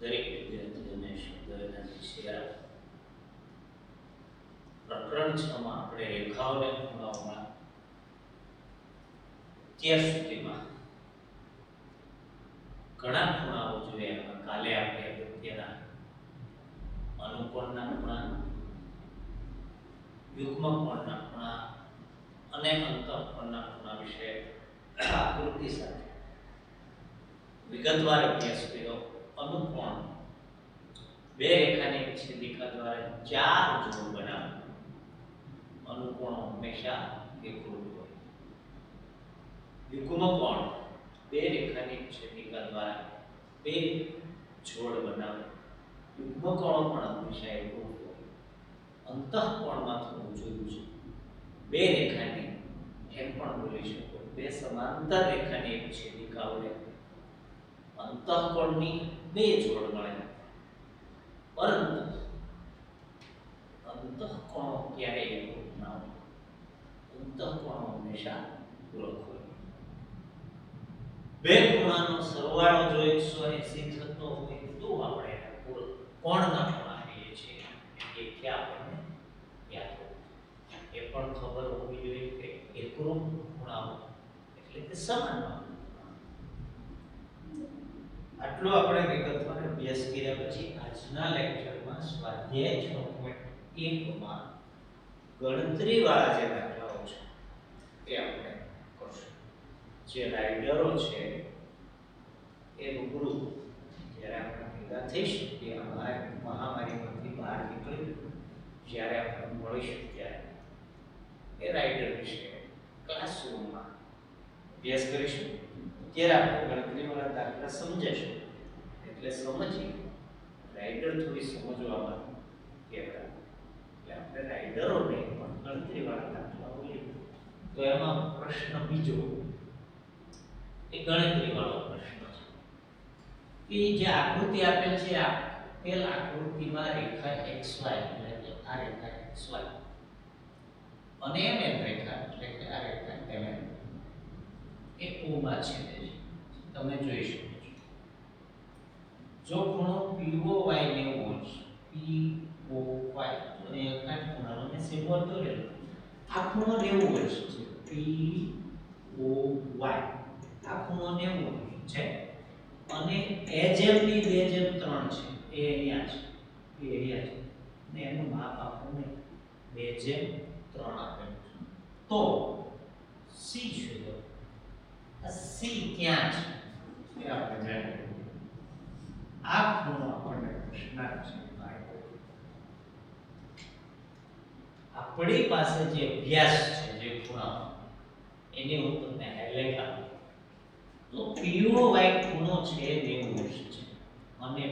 દરેક વિદ્યાર્થીઓને શુદ્ધ શેર પ્રકરણ 6 માં આપણે રેખાઓને ખૂણાઓમાં અત્યાર સુધીમાં ઘણા ખૂણાઓ જોયા. કાલે આપણે અગત્યના અનુકોણના ખૂણા, યુગ્મ કોણના ખૂણા અને અંતઃકોણના ખૂણા વિશે આકૃતિ સાથે વિગતવાર અભ્યાસ કર્યો. અનુકોણ બે રેખાની છેદિકા દ્વારા 4 જોડ બનાવે. અનુકોણ હંમેશા એકરૂપ હોય. યુગ્મ કોણ બે રેખાની છેદિકા દ્વારા 2 જોડ બનાવે. યુગ્મ કોણ પણ હંમેશા એકરૂપ હોય. અંતઃકોણમાં થોડું જુદું છે. બે રેખાની એમ પણ બોલી શકો, બે સમાંતર રેખાની એક છેદિકા વડે અંતઃકોણની 2 જોડ મળે. પરંતુ અંતઃકોણો ક્યારેય એકરૂપ ના હોય. અંતઃકોણો હંમેશા પૂરક હોય. બે ખૂણાનો સરવાળો જો 180 થતો હોય તો આપણે એને પૂરક કોણના ખૂણા કહીએ છીએ. એ ક્યાં આપણને યાદ હોય. એ પણ ખબર હોવી જોઈએ કે એકરૂપ ખૂણાઓ એટલે કે સમાન હોય. આટલો આપણે વિગતવાર અભ્યાસ કર્યા પછી આજના લેક્ચરમાં સ્વાધ્યાય 6.1 માં ગણતરીવાળા જે દાખલાઓ છે તે આપણે કરશું. જે રાઇડરો છે એ રૂબરૂ જ્યારે આપણે ભેગા થઈશું કે અમારે મહામારીમાંથી બહાર નીકળી જ્યારે આપણે મળીશું ત્યારે એ રાઇડર વિશે ક્લાસરૂમમાં અભ્યાસ કરીશું. ત્યારે આપણે ગણતરીવાળા દાખલા સમજીશું. એટલે સમજી રાઇડર થોડી સમજવામાં કેવડા. એટલે આપણે રાઇડરોને પણ ગણતરીવાળા દાખલાઓ લઈએ તો એમાં પ્રશ્ન બીજો એ ગણતરીવાળો પ્રશ્ન છે. એ જે આકૃતિ આપેલ છે આપેલ આકૃતિમાં રેખા XY એટલે કે આ રેખા XY અને MM રેખા એટલે કે આ રેખા MM એ O માં છેદે છે. તમે જોઈ શકો છો. જો ખૂણો POY ને POY અને એક ખૂણાનો મેં સિમ્બોલ દોરેલો. આ ખૂણો 90 વર્ષ છે. POY આ ખૂણો 90 છે અને AJM ની 2/3 છે. એ અહીંયા છે. એ અહીંયા છે. ને એનું માપ આપણને 2/3 આપેલું છે. તો C શોધો. C ક્યાં છે એ આપણે જાણીએ. આ ખૂણો આપણને પૂછનાર છે. આપણી પાસે જે અભ્યાસ છે જે ખૂણાનો એની હું તમને હાઇલાઇટ આપું તો POY ખૂણો છે 90 વર્ષ છે અને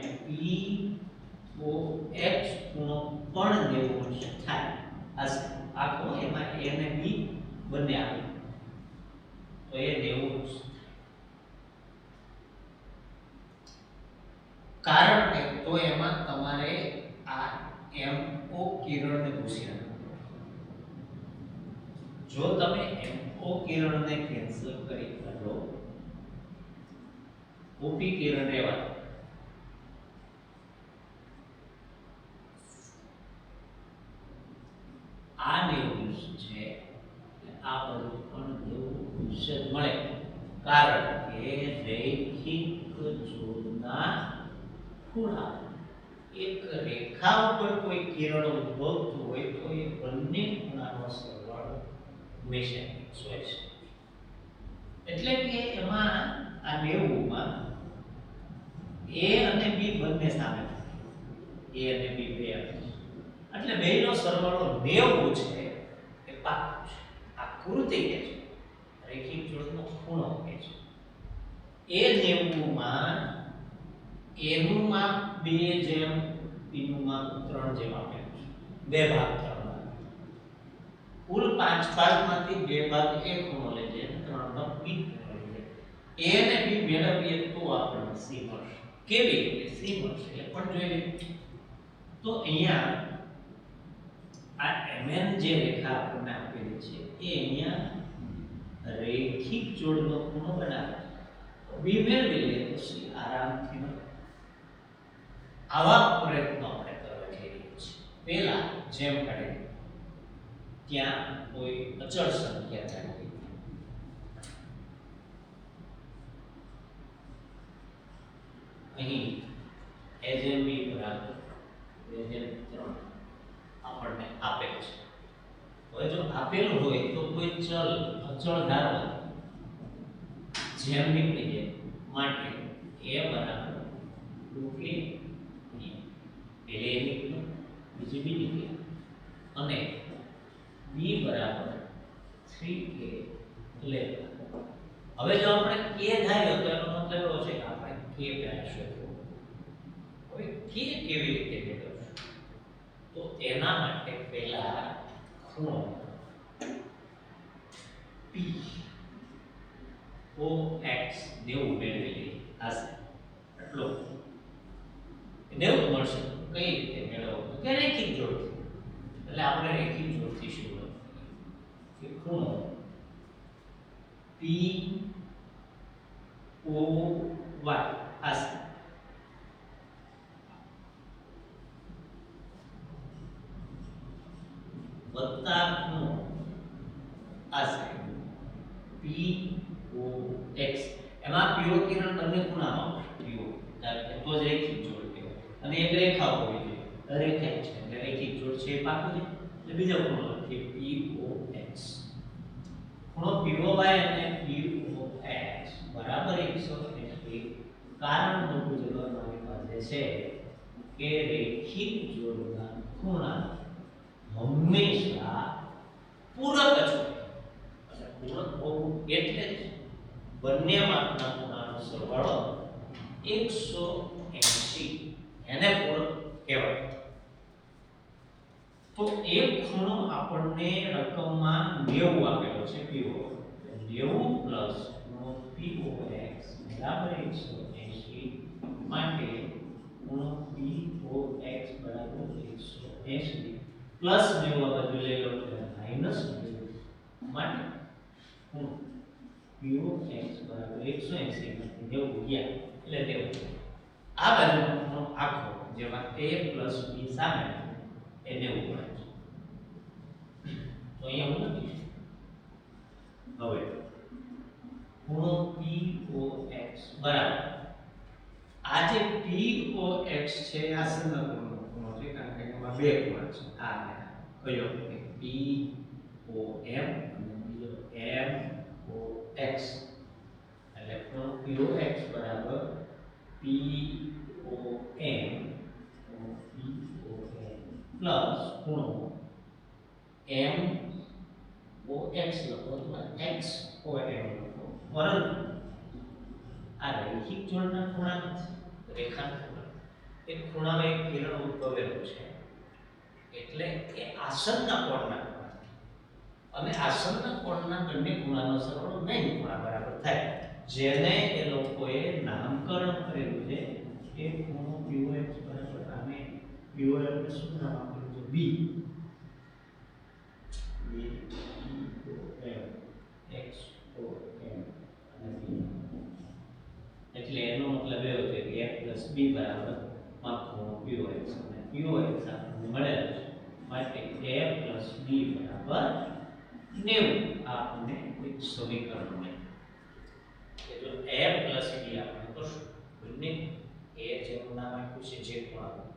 POX ખૂણો પણ 90 વર્ષ થાય. આ ખૂણો એમાં A અને B બંને આવે તો એ 90 વર્ષ. કારણ કે તો એમાં તમારે આ MO કિરણને ભૂસી નાખો. જો તમે MO કિરણને કેન્સલ કરી કાઢો OP કિરણ રહેવા આ 90 વર્ષ છે એટલે આ બધું પણ 90 વર્ષ જ મળે. કારણ કે રૈખિક જોડના ખૂણા એક રેખા ઉપર કોઈ કિરણ ઉદ્ભવતું હોય તો એ બંને ખૂણાનો સરવાળો હંમેશા x હોય છે. એટલે કે એમાં આ 90 માં A અને B બંને સામે A અને B બે આવે એટલે બેનો સરવાળો 90 છે એ પાક્કું છે. આકૃતિ કે છે રૈખિક જોડનો ખૂણો કે છે એ 90 માં A નું માપ 2 જેમ B નું માપ 3 જેમ આપેલું છે. 2 ભાગ 3 ભાગ. કુલ 5 ભાગમાંથી 2 ભાગ A ખૂણો લે છે અને 3 ભાગ B ખૂણો લે છે. A અને B મેળવીએ તો આપણને C મળશે. કેવી રીતે C મળશે એ પણ જોઈ લઈએ. તો અહીંયા આ MN જે રેખા આપણને આપેલી છે એ અહીંયા રૈખિક જોડનો ખૂણો બનાવે. B મેળવી લે તો C આરામથી મળે. આવા પ્રયત્નો આપણે કરવા જઈ રહ્યા છીએ. પહેલા જેમ કાઢે ત્યાં કોઈ અચળ સંખ્યા કાઢી અહીં એજેમ બી બરાબર એજેમ 3 આપણને આપેલ છે. હવે જો આપેલું હોય તો કોઈ ચલ અચળ ધારવા જેમ નીકળી જાય માટે a બરાબર 2a પેલે a નીકળ્યું બીજી b નીકળી અને b બરાબર 3a લે. હવે જો આપણે k ધાર્યો તો એનો મતલબ એવો છે કે આપણે k પહેલા શોધવું. હવે k કેવી રીતે મેળવશું? તો એના માટે પહેલા ખૂણો p o x 90 મેળવી લઈએ. એટલો 90 મળશે. કઈ રીતે મેળવવું? કે રેખિક જોડથી. એટલે આપણે રેખિક જોડથી શરૂઆત કરીએ. ખૂણો p o y હશે વત્તા ખૂણો હશે p o x. એમાં પીઓ કિરણ બંને ખૂણામાં પીઓ તો જ રેખિક જોડ કહેવાય. અને એક રેખા હોવી જોઈએ. રેખા છે એટલે રેખિક જોડ છે એ પાકું છે. એટલે બીજો ખૂણો લખીએ p o x. ખૂણો p o y અને p o x બરાબર 180. કારણ મોટું જવાબ મારી પાસે છે કે રેખિક જોડના ખૂણા હંમેશા પૂરક જ હોય. અને પૂરક હોવું એટલે જ બંને માપના ખૂણાનો સરવાળો 180 એને પૂરક કહેવાય. તો એક ખૂણો આપણને રકમમાં 90 આપેલો છે PO. 90 પ્લસ ખૂણો POX બરાબર 180 માટે ખૂણો POX બરાબર 180 પ્લસ 90 આ બાજુ લઈ લો એટલે માઈનસ 90 માટે ખૂણો POX બરાબર 180 90 ગયા એટલે 90. આ બાજુનો ખૂણો આખો જેમાં a પ્લસ b સામે એને ઉપર છે. તો અહીંયા હું લખીશ હવે ખૂણો POX બરાબર આ જે POX છે આ સંલગ્ન ખૂણો છે કારણ કે એમાં બે ખૂણા છે. આ કયો POM અને બીજો MOX એટલે ખૂણો POX બરાબર POM પ્લસ ખૂણો MOX લખો અથવા XOM લખો. પરંતુ આ રૈખિક જોડના ખૂણા નથી, રેખાના ખૂણા. એક ખૂણામાં એક કિરણ ઉદ્ભવેલું છે એટલે કે આસન્ન કોણના ખૂણા. અને આસન્ન કોણના બંને ખૂણાનો સરવાળો 90 ખૂણા બરાબર થાય. જેને એ લોકોએ નામકરણ કરેલું છે એ ખૂણો POX બરાબર આને POM ને શું નામ આપેલું છે? B XOM અને B. એટલે એનો મતલબ એવો છે કે a + b બરાબર ખૂણો POX અને POX આપણને મળેલ છે માટે a + b બરાબર 90. આ આપણને એક સમીકરણ મળ્યું કે જો a + b આપણે કરશું બંને a જેનું નામ આપ્યું છે જે ખૂણાનું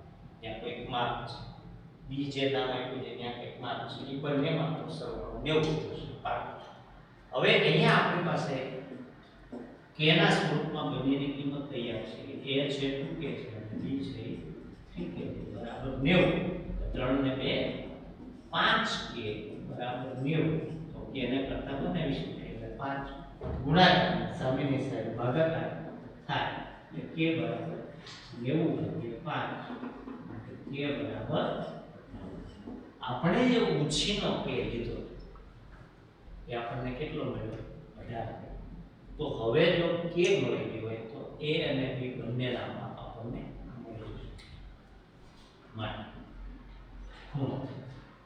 ત્યાં કોઈક માપ છે, b જે નામ આપ્યું છે ત્યાં કોઈક માપ છે, એ બંને માપનો સરવાળો 90 થશે. હવે અહીંયા આપણી પાસે k ના સ્વરૂપમાં બંનેની કિંમત તૈયાર છે કે a છે 2k છે અને b છે 3k બરાબર 90. 3 ને 2 5k બરાબર 90. તો k ને કરતા બનાવી શકાય એટલે 5 ગુણાકાર સામેની સાઈડ ભાગાકાર થાય એટલે k બરાબર 90 કે 5 માટે k બરાબર આપણે જે ઉછીનો k લીધો એ આપણને કેટલો મળ્યો? 18. તો હવે જો k મળી ગયો હોય તો a અને b બંનેના માપ આપણને મળી જશે. માટે ખૂણો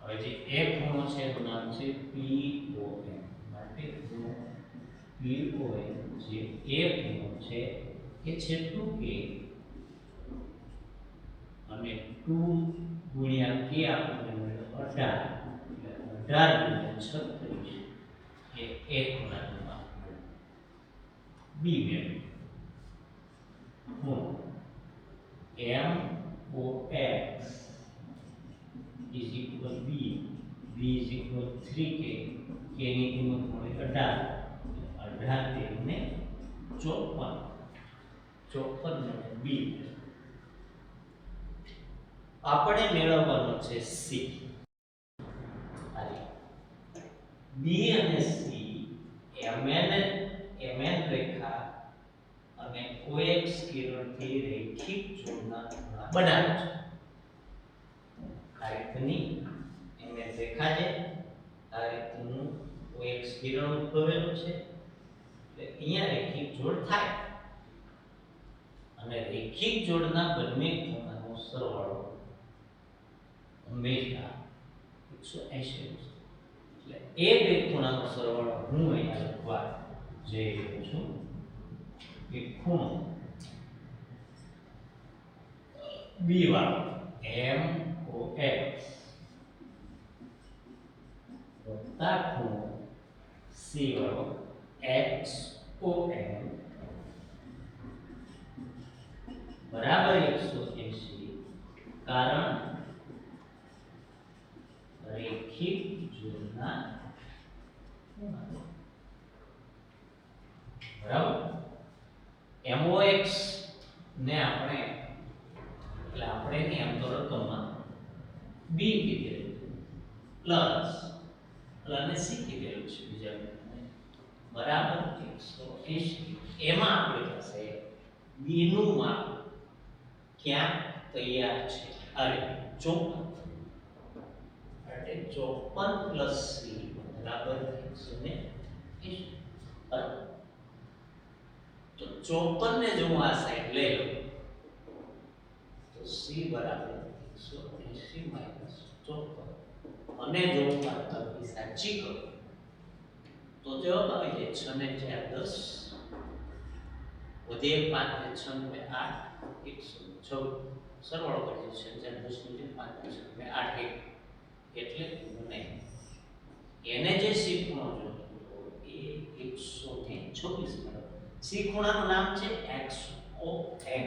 હવે જે a ખૂણો છે એનું નામ છે POM. માટે ખૂણો POM જે a ખૂણો છે એ છે 2k અને 2 ગુણ્યા k આપણને મળે 18 એટલે 18 ગુણ્યા 36 એ એક ખૂણાનું માપ મળે. બી મેળવ્યું. હું MOX is equal B, B is equal 3K, K ની કિંમત મળી 18, 18 તેમને 54 મળે B. આપણે મેળવવાનો છે C. B અને C MN રેખા અને OX કિરણથી રેખિક જોડના ખૂણા બનાવે છે. આ રીતની MN રેખા છે, આ રીતનું OX કિરણ ઉદ્ભવેલું છે, એટલે અહીંયા રેખિક જોડ થાય અને રેખિક જોડના બંને ખૂણાનો સરવાળો હંમેશા 180 એટલે એ બે ખૂણાનો સરવાળો હું અહીંયા લખવા જઈ રહ્યો છું કે ખૂણો B વાળો MOX વત્તા ખૂણો C વાળો XOM બરાબર 180, કારણ રેખિક જોડના ખૂણા. બરાબર. MOX ને આપણે એટલે આપણે ની આમ તો રકમમાં B કીધેલું પ્લસ અને C કીધેલું છે બીજા બરાબર 180. એમાં આપણી પાસે B નું માપ ક્યાં તૈયાર છે? અરે 54 એટલે 54 પ્લસ C બરાબર 180. તો 54 ને જો હું આ સાઈડ લઈ લઉં તો C બરાબર 180 માઈનસ 54, અને જો હું બાદબાકી સાચી કરું તો જવાબ આવી જાય 6 ને 4 10, વધે 5 ને 6 ને 8 126, સરવાળો કરી છે 4 10 ને 5 ને 6 ને 8 એટલે મને એને જે C ખૂણો જોતો એ 126 મળે. C ખૂણાનું નામ છે XOM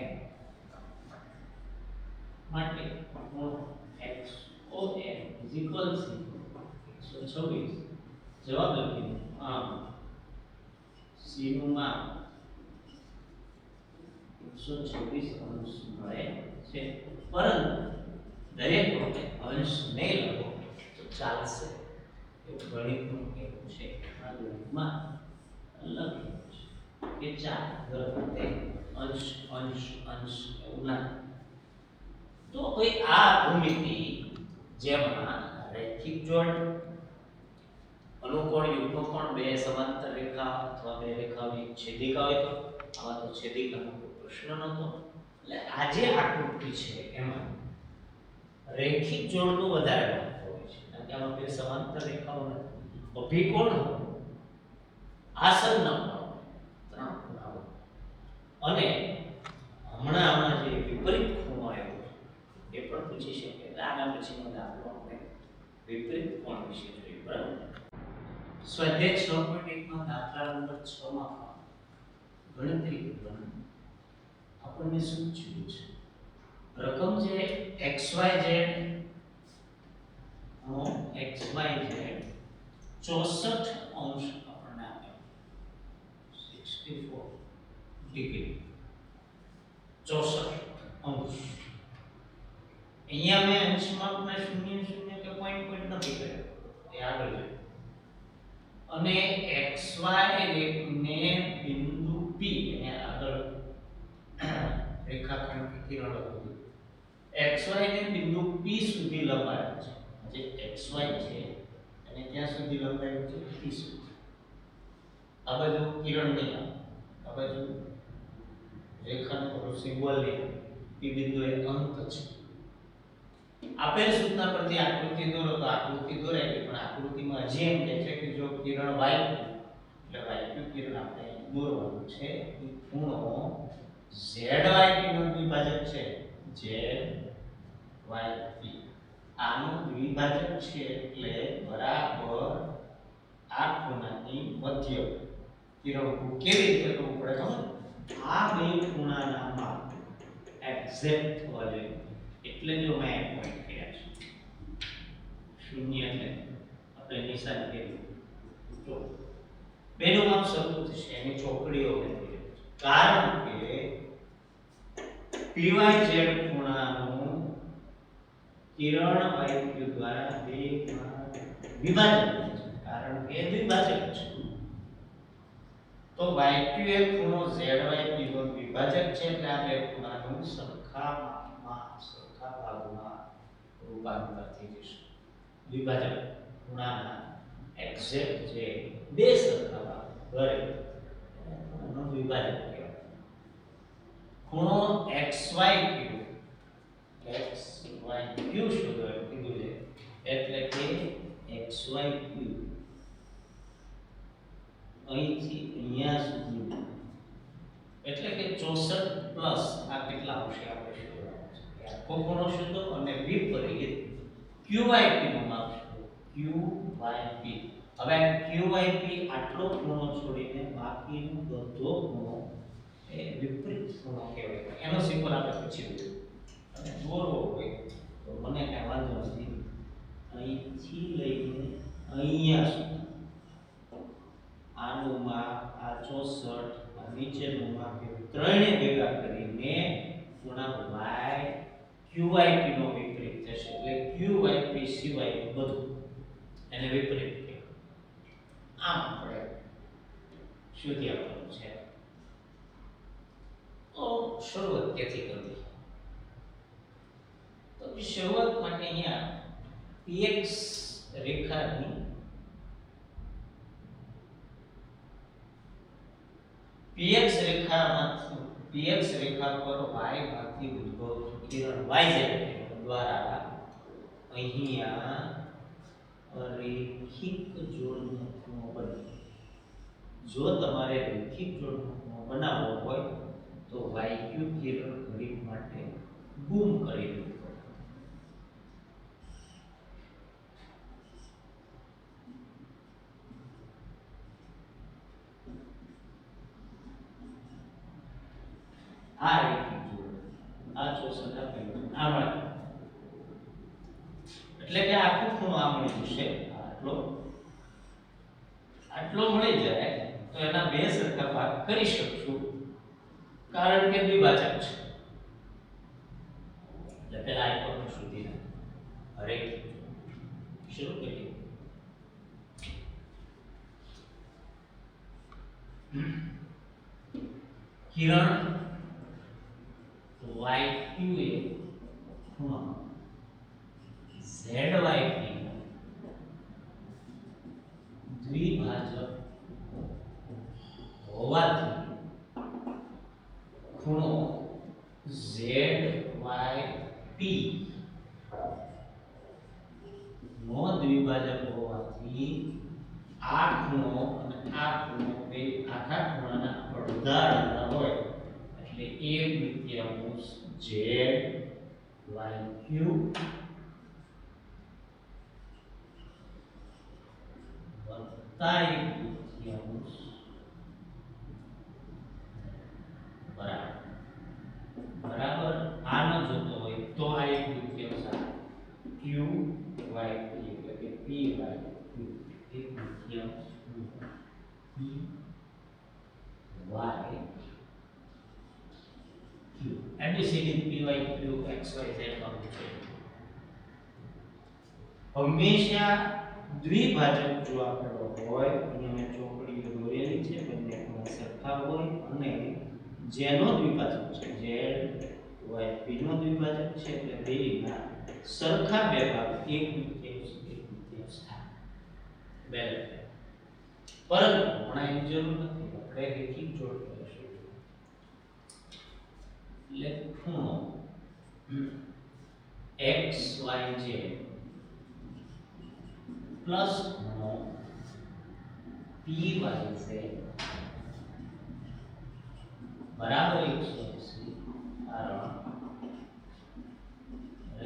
માટે ખૂણો XOM is equal to 126. જવાબ લખીએ આમ C નું માપ 126 અંશ મળે છે, પરંતુ દરેક વખતે અંશ નહીં લખો તો ચાલશે, એવું ગણિતનું કહેવું છે. આ ગણિતમાં લખ્યું છે કે દર વખતે અંશ અંશ અંશ એવું ના. તો કોઈ આ ભૂમિતિ જેમાં રેખિક જોડ, અનુકોણ યુગ્મકોણ, બે સમાંતર રેખા અથવા બે રેખાઓની છેદિકા હોય તો આમાં તો છેદિકાનો કોઈ પ્રશ્ન નહોતો. એટલે આ જે આકૃતિ છે એમાં રેખિક જોડનું વધારે મહત્વ હોય છે, કારણ કે આમાં બે સમાંતર રેખાઓ નથી. અભિકોણ આસન્ન ત્રણ ખૂણાઓ અને હમણાં જે વિપરીત ખૂણો આવ્યો એ પણ પૂછી શકે. એટલે આના પછીનો દાખલો આપણે વિપરીત કોણ વિશે જોઈએ. બરાબર. સ્વાધ્યાય 6.1 માં દાખલા નંબર 6 માં ગણતરી કરવાની આપણને શું પૂછ્યું છે? રકમ જે xyz નો xyz 64 અંશ આપણને આપ્યો, 64 ડિગ્રી 64 અંશ. અહીંયા મેં અંશમાં શૂન્ય શૂન્ય કે પોઈન્ટ નથી કર્યો, એ આગળ જોઈએ. અને xy ને બિંદુ P એને આગળ રેખાખંડ કિરણ હતું. xy ને બિંદુ P સુધી લંબાયું છે. જે xy છે અને ક્યાં સુધી લંબાયું છે? P સુધી. આ બાજુ કિરણ નહીં આવે, આ બાજુ રેખાનો સિમ્બોલ નહીં. P બિંદુ એ અંત છે. આપેલ સૂચના પરથી આકૃતિ દોરો તો આકૃતિ દોરાય, પણ આકૃતિમાં હજી એમ કહે છે કે જો કિરણ વાય એટલે વાય કિરણ આપણે દોરવાનું છે. ખૂણો ZY નો દ્વિભાજક છે, ZY yp આનું દ્વિભાજક છે એટલે બરાબર આ ખૂણાની મધ્ય કિરણ કેવી રીતે કરવું પડે ખબર આ બે ખૂણાના માપ એક્ઝેક્ટ થવા જોઈએ એટલે જો મેં એક પોઈન્ટ કર્યા છે શૂન્ય એટલે આપણે નિશાન કર્યું તો બેનું માપ સરખું થશે એની ચોકડીઓ બની કારણ કે PYZ ખૂણાનું કિરણ yq દ્વારા બે માં વિભાજન થાય છે કારણ કે દ્વિભાજક છે તો yq એ ખૂણો zyp નો વિભાજક છે એટલે આ બે ખૂણાનું સરખા માપમાં સરખા ભાગમાં રૂપાંતર થઈ જશે વિભાજક ખૂણાના એક્ઝેક્ટ જે બે સરખા ભાગ કરે એનો વિભાજક કહેવાય ખૂણો xyq શોધો એમ કીધું છે એટલે કે xyq અહીંથી અહીંયા સુધી એટલે કે 64 પ્લસ આ કેટલા આવશે આપણે શોધવાનું છે આખો ખૂણો શોધો અને વિપરીત QYP નું માપ શોધો QYP હવે QYP આટલો ખૂણો છોડીને બાકીનો બધો ખૂણો એ વિપરીત ખૂણો કહેવાય એનો સિમ્બોલ આપણે પછી જોઈશું અને દોરવો હોય તો મને કઈ વાંધો નથી અહીંથી લઈને અહીંયા સુધી આનું માપ આ 64 આ નીચેનું માપ ત્રણે ભેગા કરીને ખૂણા y QYP નો વિપરીત થશે એટલે QYP સિવાય બધું એને વિપરીત કહેવાય આમ આપણે શોધી આપવાનું છે તો શરૂઆત ક્યાંથી કરવી તો શરૂઆત માટે અહીંયા px રેખાની px રેખા પર y માંથી ઉદ્ભવતું કિરણ yz દ્વારા અહીંયા રેખિક જોડનો ખૂણો બને જો તમારે રેખિક જોડનો ખૂણો બનાવવો હોય તો yq કિરણ ઘડી માટે ગુમ કરી દેવું પડે આ રેખિક જોડ આ 64 આપેલું આ મળે એટલે કે આખો ખૂણો આ મળી જશે આટલો મળી જાય તો એના બે સરખા ભાગ કરી શકશું કારણ કે દ્વિભાજક છે એટલે પેલા આ કોણ સુધી રેખિક શરૂ કરીએ કિરણ yq એ ખૂણો zyp નો દ્વિભાજક હોવાથી ખૂણો zyp નો દ્વિભાજક હોવાથી આ ખૂણો અને આ ખૂણો બે આખા ખૂણાના અડધા હોય એટલે 1/2 zyq વત્તા 1/2 બરાબર આનો જોતો હોય તો આ 1/2 QYP એટલે કે PYQ 1/2 ABCD PYQ XYZ વાળું છે હંમેશા દ્વિભાજક જો આપણો હોય અહીંયા મેં ચોકડીઓ દોરેલી છે બંને ખૂણા સરખા હોય અને જેનો દ્વિભાજક છે zyp નો દ્વિભાજક છે એટલે બેના સરખા બે ભાગ 1/2 થાય બેલેન્સ પરંતુ હમણાં એની જરૂર નથી આપણે રેખિક જોડ કરીશું એટલે ખૂણો xyz પ્લસ ખૂણો pyz બરાબર 180 કારણ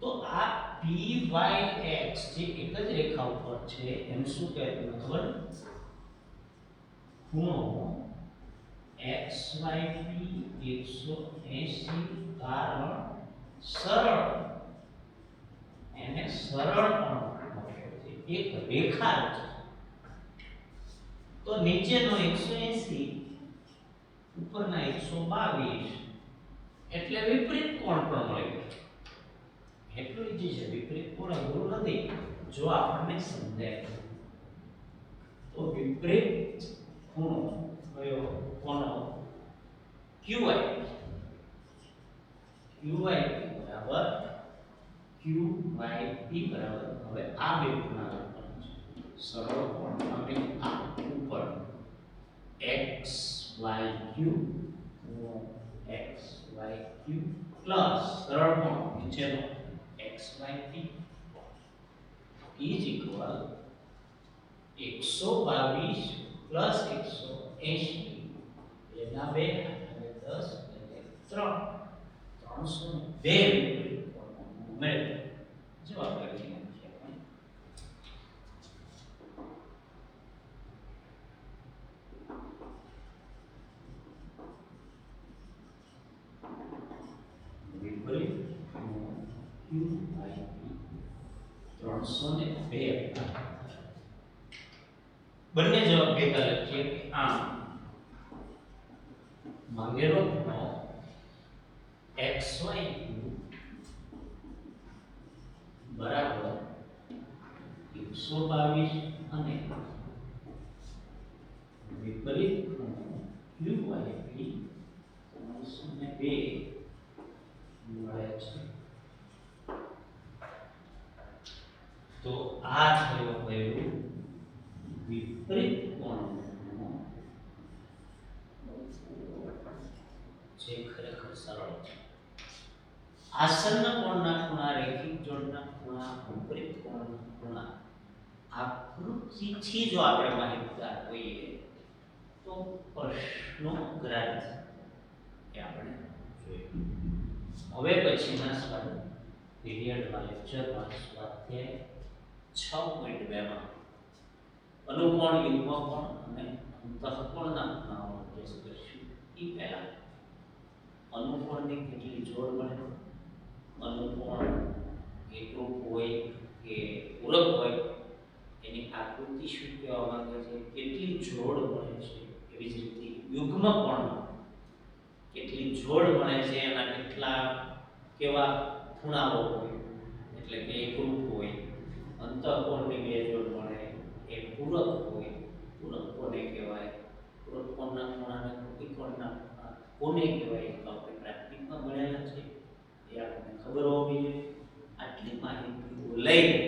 તો આ PYX જે એક જ રેખા ઉપર છે એમ શું કહેવાય તમને ખબર? ખૂણો XYP 180 કારણ સરળ એને સરળ પણ એક રેખા છે. તો નીચેનો 180 ઉપરના 122 એટલે વિપરીત કોણ પણ મળી ગયો. એટલું ઈજી છે, વિપરીત કોણ અઘરું નથી જો આપણને સમજાય તો. વિપરીત ખૂણો કયો? કોનો? QYP બરાબર હવે આ બે ખૂણા સરળ કોણ અને આ ઉપર XYQ પ્લસ સરળ કોણ નીચેનો XYP is equal 122 પ્લસ 180 એના બે અને 10 એટલે 302 મેળવ્યો. જવાબ લખી નાખીએ આપણે. વિપરીત QYP 302. બંને જવાબ ભેગા લખીએ કે આમ માંગેલો ખૂણો XYQ બરાબર 122 અને વિપરીત ખૂણો QYP 302 મળે છે. તો આ થયો કયું? વિપરીત કોણનો જે ખરેખર સરળ છે. આસન્ન કોણના ખૂણા, રેખિક જોડના ખૂણા, વિપરીત કોણના ખૂણા આકૃતિથી જો આપણે માહિતગાર હોઈએ તો પ્રશ્નો ગ્રાહ્ય એ આપણે જોયું. હવે પછીના પીરિયડમાં લેક્ચરમાં સ્વાધ્યાય 6.2 માં અનુકોણ, યુગ્મ કોણ અને અંતઃકોણના ખૂણાઓ અભ્યાસ કરીશું. એ પહેલા અનુકોણની કેટલી જોડ મળે, અનુકોણ એકરૂપ હોય કે પૂરક હોય એની આકૃતિ શું કહેવા માંગે છે, કેટલી જોડ મળે છે, એવી જ રીતે યુગ્મ કોણ કેટલી જોડ મળે છે, એના કેટલા કેવા ખૂણાઓ હોય એટલે કે એકરૂપ હોય. અંતઃકોણની બે જોડ મળે એ પૂરક હોય, પૂરક કોને કહેવાય, પૂરક કોણના ખૂણાને ત્રિકોણના ખૂણા કોને કહેવાય તો આપણે પ્રાથમિકમાં ભણેલા છે એ આપણને ખબર હોવી જોઈએ. આટલી માહિતી લઈને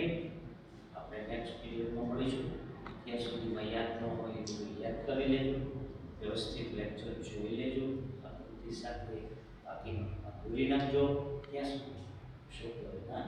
આપણે નેક્સ્ટ પીરિયડમાં મળીશું. ત્યાં સુધીમાં યાદ ન હોય એ બધું યાદ કરી લેજો, વ્યવસ્થિત લેક્ચર જોઈ લેજો, આકૃતિ સાથે બાકીનું ભૂલી નાખજો. ત્યાં સુધી શું કહેવાય?